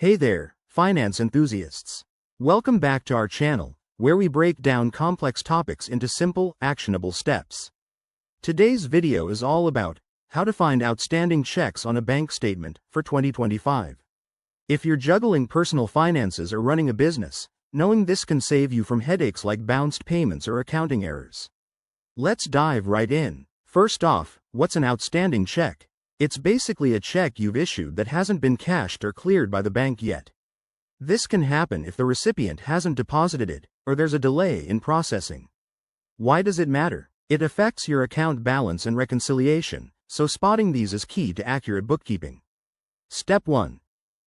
Hey there, finance enthusiasts. Welcome back to our channel, where we break down complex topics into simple, actionable steps. Today's video is all about how to find outstanding checks on a bank statement for 2025. If you're juggling personal finances or running a business, knowing this can save you from headaches like bounced payments or accounting errors. Let's dive right in. First off, what's an outstanding check? It's basically a check you've issued that hasn't been cashed or cleared by the bank yet. This can happen if the recipient hasn't deposited it, or there's a delay in processing. Why does it matter? It affects your account balance and reconciliation, so spotting these is key to accurate bookkeeping. Step 1.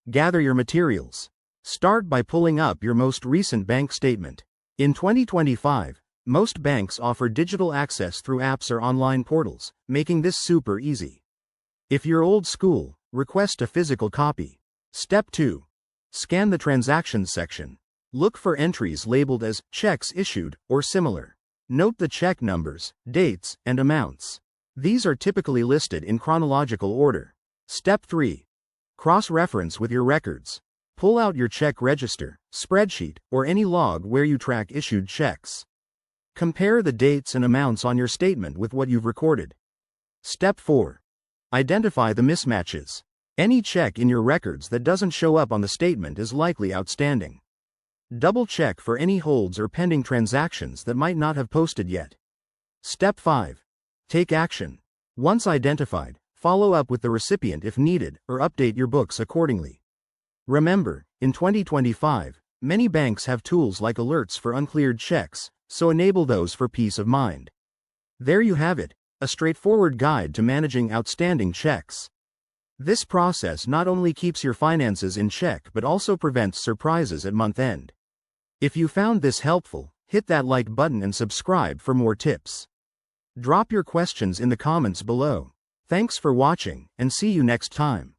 Gather your materials. Start by pulling up your most recent bank statement. In 2025, most banks offer digital access through apps or online portals, making this super easy. If you're old school, request a physical copy. Step 2. Scan the transactions section. Look for entries labeled as checks issued or similar. Note the check numbers, dates, and amounts. These are typically listed in chronological order. Step 3. Cross-reference with your records. Pull out your check register, spreadsheet, or any log where you track issued checks. Compare the dates and amounts on your statement with what you've recorded. Step 4. Identify the mismatches. Any check in your records that doesn't show up on the statement is likely outstanding. Double-check for any holds or pending transactions that might not have posted yet. Step 5. Take action. Once identified, follow up with the recipient if needed, or update your books accordingly. Remember, in 2025, many banks have tools like alerts for uncleared checks, so enable those for peace of mind. There you have it, a straightforward guide to managing outstanding checks. This process not only keeps your finances in check but also prevents surprises at month end. If you found this helpful, hit that like button and subscribe for more tips. Drop your questions in the comments below. Thanks for watching, and see you next time.